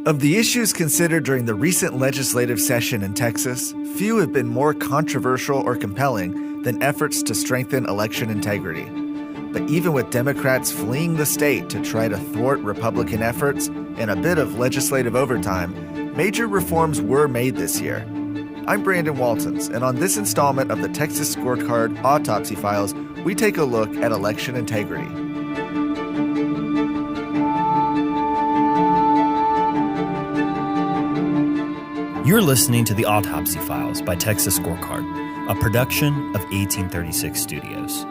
Of the issues considered during the recent legislative session in Texas, few have been more controversial or compelling than efforts to strengthen election integrity. But even with Democrats fleeing the state to try to thwart Republican efforts and a bit of legislative overtime, major reforms were made this year. I'm Brandon Waltons, and on this installment of the Texas Scorecard Autopsy Files, we take a look at election integrity. You're listening to the Autopsy Files by Texas Scorecard, a production of 1836 Studios.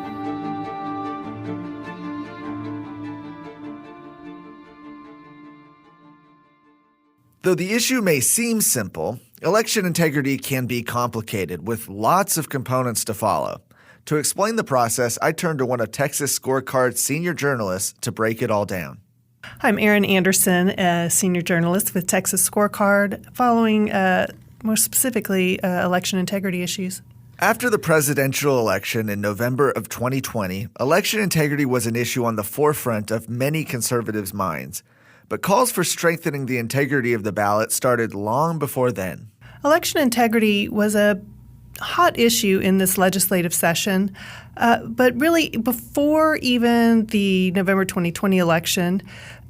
Though the issue may seem simple, election integrity can be complicated with lots of components to follow. To explain the process, I turned to one of Texas Scorecard's senior journalists to break it all down. I'm Erin Anderson, a senior journalist with Texas Scorecard, following more specifically election integrity issues. After the presidential election in November of 2020, election integrity was an issue on the forefront of many conservatives' minds. But calls for strengthening the integrity of the ballot started long before then. Election integrity was a hot issue in this legislative session, but really before even the November 2020 election,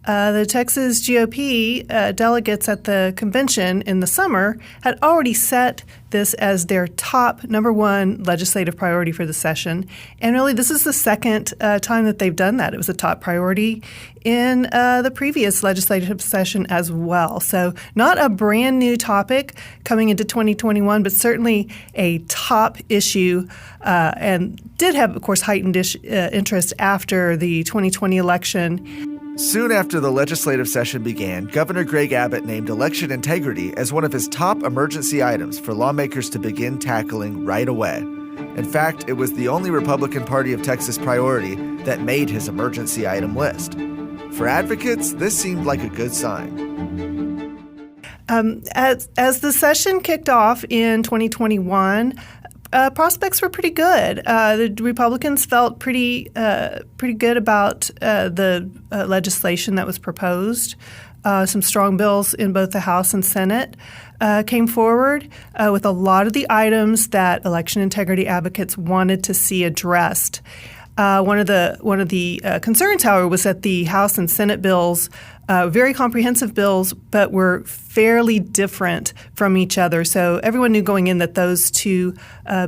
the Texas GOP delegates at the convention in the summer had already set this as their top number one legislative priority for the session. And really, this is the second time that they've done that. It was a top priority in the previous legislative session as well. So not a brand new topic coming into 2021, but certainly a top issue and did have, of course, heightened interest after the 2020 election. Soon after the legislative session began, Governor Greg Abbott named election integrity as one of his top emergency items for lawmakers to begin tackling right away. In fact, it was the only Republican Party of Texas priority that made his emergency item list. For advocates, this seemed like a good sign. As the session kicked off in 2021, prospects were pretty good. The Republicans felt pretty good about the legislation that was proposed. Some strong bills in both the House and Senate came forward with a lot of the items that election integrity advocates wanted to see addressed. One of the concerns, however, was that the House and Senate bills, very comprehensive bills, but were fairly different from each other. So everyone knew going in that those two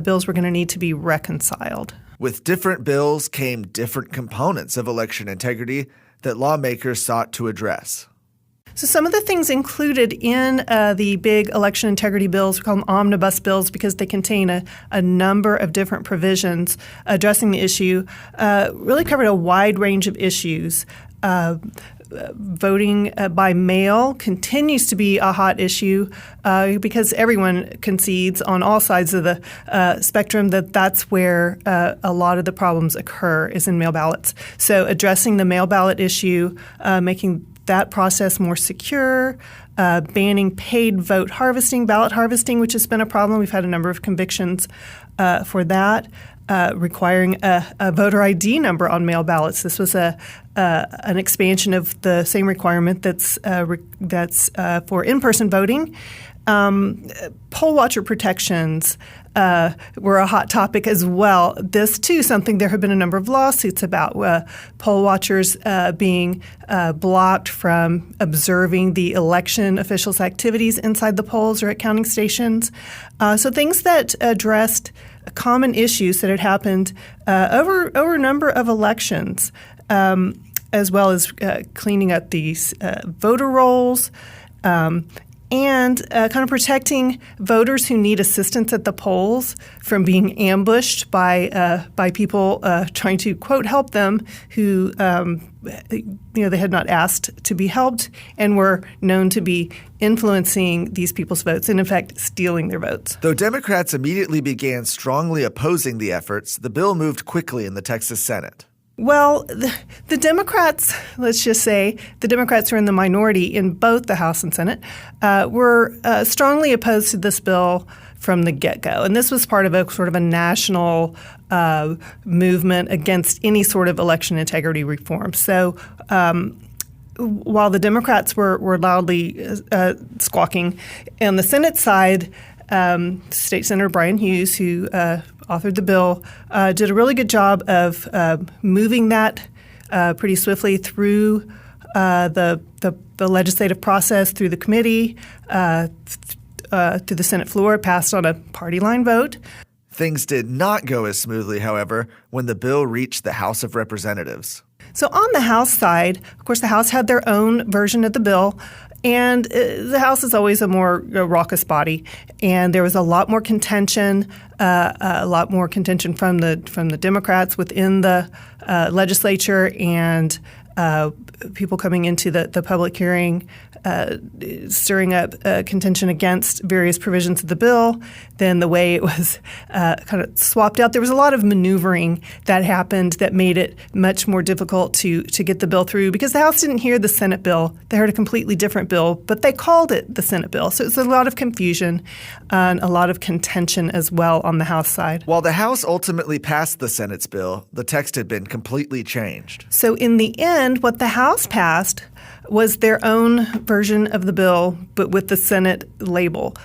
bills were going to need to be reconciled. With different bills came different components of election integrity that lawmakers sought to address. So some of the things included in the big election integrity bills, we call them Omnibus Bills because they contain a number of different provisions addressing the issue, really covered a wide range of issues. Voting by mail continues to be a hot issue because everyone concedes on all sides of the spectrum that that's where a lot of the problems occur is in mail ballots. So addressing the mail ballot issue, making that process more secure, banning paid vote harvesting, ballot harvesting, which has been a problem. We've had a number of convictions for that. Requiring a voter ID number on mail ballots. This was an expansion of the same requirement that's for in-person voting. Poll watcher protections were a hot topic as well. This, too, something there have been a number of lawsuits about poll watchers being blocked from observing the election officials' activities inside the polls or at counting stations. So things that addressed common issues that had happened over a number of elections, as well as cleaning up these voter rolls, and kind of protecting voters who need assistance at the polls from being ambushed by people trying to, quote, help them who they had not asked to be helped and were known to be influencing these people's votes and, in fact, stealing their votes. Though Democrats immediately began strongly opposing the efforts, the bill moved quickly in the Texas Senate. Well, the Democrats, let's just say, the Democrats who are in the minority in both the House and Senate, were strongly opposed to this bill from the get-go. And this was part of a sort of a national movement against any sort of election integrity reform. So while the Democrats were loudly squawking, on the Senate side, State Senator Brian Hughes, who authored the bill, did a really good job of moving that pretty swiftly through the legislative process, through the committee, through the Senate floor, passed on a party line vote. Things did not go as smoothly, however, when the bill reached the House of Representatives. So on the House side, of course, the House had their own version of the bill, and the House is always a more raucous body, and there was a lot more contention, from the Democrats within the legislature, and people coming into the public hearing, stirring up contention against various provisions of the bill. Then the way it was kind of swapped out, there was a lot of maneuvering that happened that made it much more difficult to get the bill through, because the House didn't hear the Senate bill. They heard a completely different bill, but they called it the Senate bill. So it's a lot of confusion and a lot of contention as well on the House side. While the House ultimately passed the Senate's bill, the text had been completely changed. So in the end, what the House passed was their own version of the bill, but with the Senate label,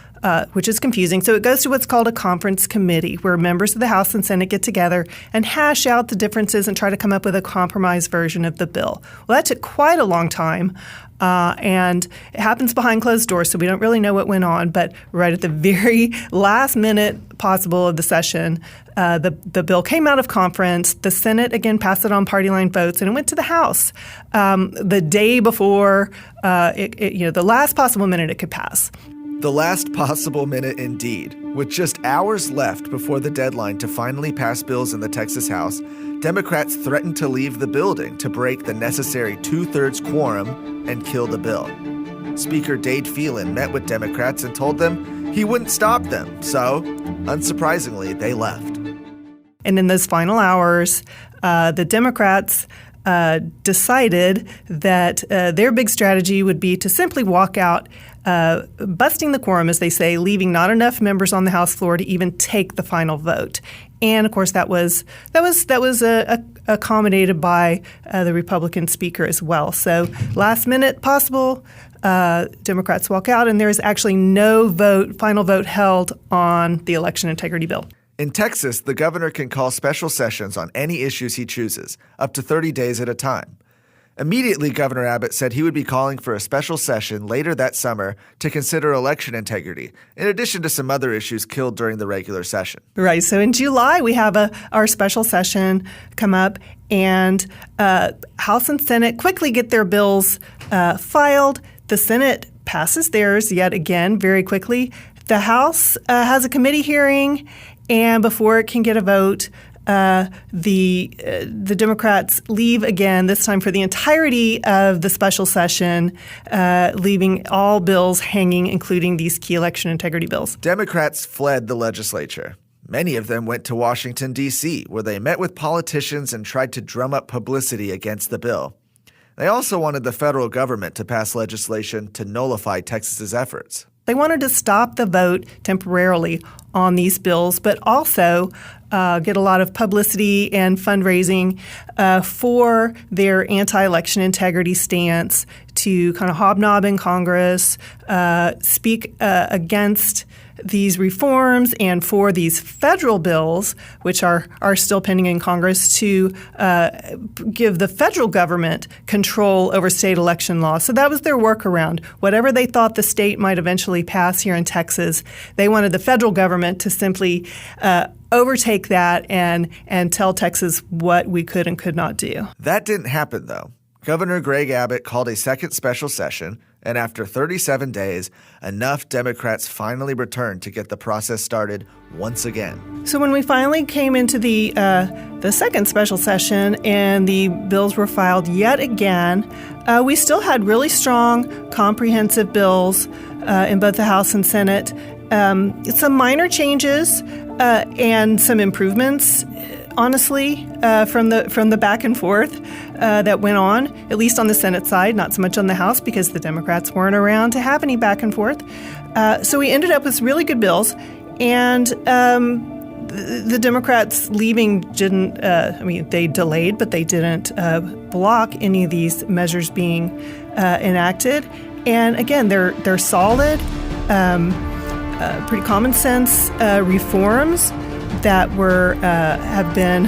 which is confusing. So it goes to what's called a conference committee, where members of the House and Senate get together and hash out the differences and try to come up with a compromise version of the bill. Well, that took quite a long time. And it happens behind closed doors, so we don't really know what went on. But right at the very last minute possible of the session, the bill came out of conference. The Senate, again, passed it on party line votes, and it went to the House the day before, the last possible minute it could pass. The last possible minute indeed. With just hours left before the deadline to finally pass bills in the Texas House, Democrats threatened to leave the building to break the necessary 2/3 quorum and kill the bill. Speaker Dade Phelan met with Democrats and told them he wouldn't stop them, so, unsurprisingly, they left. And in those final hours, the Democrats decided that their big strategy would be to simply walk out, busting the quorum, as they say, leaving not enough members on the House floor to even take the final vote. And of course, that was accommodated by the Republican speaker as well. So last minute possible, Democrats walk out, and there is actually no final vote held on the election integrity bill. In Texas, the governor can call special sessions on any issues he chooses, up to 30 days at a time. Immediately, Governor Abbott said he would be calling for a special session later that summer to consider election integrity, in addition to some other issues killed during the regular session. Right. So in July, we have our special session come up, and House and Senate quickly get their bills filed. The Senate passes theirs yet again very quickly. The House has a committee hearing, and before it can get a vote, the Democrats leave again, this time for the entirety of the special session, leaving all bills hanging, including these key election integrity bills. Democrats fled the legislature. Many of them went to Washington, D.C., where they met with politicians and tried to drum up publicity against the bill. They also wanted the federal government to pass legislation to nullify Texas's efforts. They wanted to stop the vote temporarily on these bills, but also get a lot of publicity and fundraising for their anti-election integrity stance, to kind of hobnob in Congress, speak against these reforms and for these federal bills, which are still pending in Congress, to give the federal government control over state election laws. So that was their workaround. Whatever they thought the state might eventually pass here in Texas, they wanted the federal government to simply overtake that and tell Texas what we could and could not do. That didn't happen, though. Governor Greg Abbott called a second special session, and after 37 days, enough Democrats finally returned to get the process started once again. So when we finally came into the second special session and the bills were filed yet again, we still had really strong, comprehensive bills in both the House and Senate. Some minor changes and some improvements, honestly, from the back and forth that went on, at least on the Senate side, not so much on the House, because the Democrats weren't around to have any back and forth. So we ended up with really good bills, and the Democrats leaving didn't, they delayed, but they didn't block any of these measures being enacted. And again, they're solid, pretty common sense reforms that have been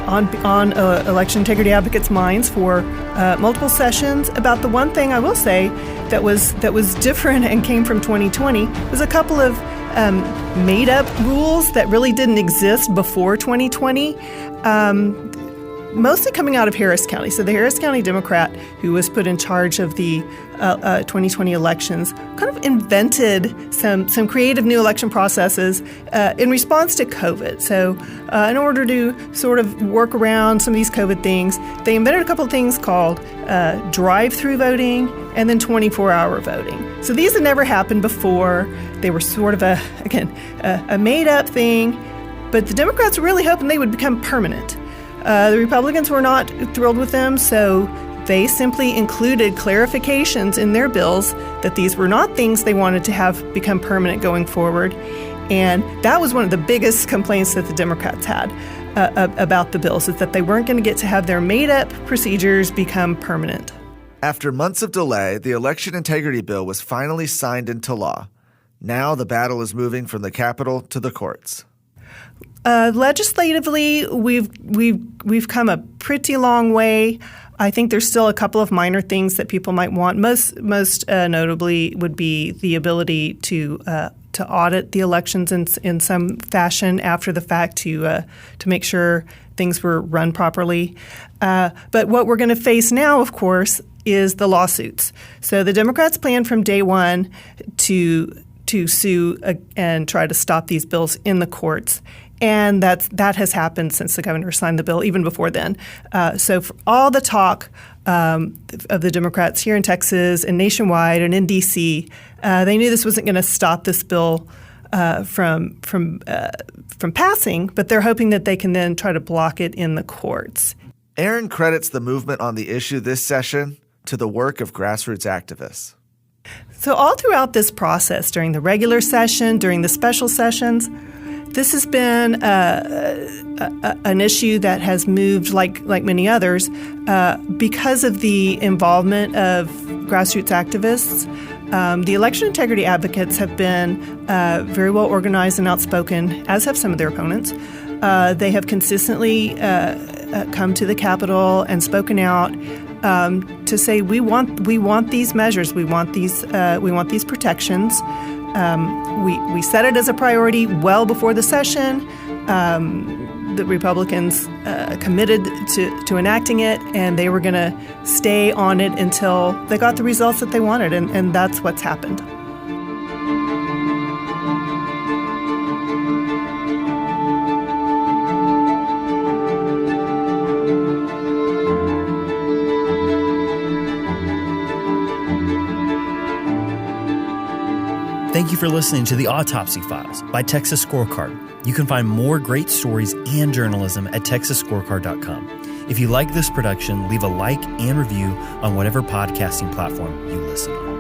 on election integrity advocates' minds for multiple sessions. About the one thing I will say that was different and came from 2020 was a couple of made-up rules that really didn't exist before 2020. Mostly coming out of Harris County. So the Harris County Democrat, who was put in charge of the 2020 elections, kind of invented some creative new election processes in response to COVID. So in order to sort of work around some of these COVID things, they invented a couple of things called drive-through voting and then 24-hour voting. So these had never happened before. They were sort of a made-up thing, but the Democrats were really hoping they would become permanent. The Republicans were not thrilled with them, so they simply included clarifications in their bills that these were not things they wanted to have become permanent going forward. And that was one of the biggest complaints that the Democrats had about the bills, is that they weren't going to get to have their made-up procedures become permanent. After months of delay, the election integrity bill was finally signed into law. Now the battle is moving from the Capitol to the courts. Legislatively, we've come a pretty long way. I think there's still a couple of minor things that people might want. Most notably would be the ability to audit the elections in some fashion after the fact to make sure things were run properly. But what we're going to face now, of course, is the lawsuits. So the Democrats plan from day one to sue and try to stop these bills in the courts. And that has happened since the governor signed the bill, even before then. So for all the talk of the Democrats here in Texas and nationwide and in D.C., they knew this wasn't going to stop this bill from passing, but they're hoping that they can then try to block it in the courts. Aaron credits the movement on the issue this session to the work of grassroots activists. So all throughout this process, during the regular session, during the special sessions, this has been an issue that has moved like many others because of the involvement of grassroots activists. The election integrity advocates have been very well organized and outspoken, as have some of their opponents. They have consistently come to the Capitol and spoken out to say we want these measures, we want these protections. We set it as a priority well before the session. The Republicans committed to enacting it, and they were going to stay on it until they got the results that they wanted, and that's what's happened. Thank you for listening to the Autopsy Files by Texas Scorecard. You can find more great stories and journalism at texasscorecard.com. If you like this production, leave a like and review on whatever podcasting platform you listen on.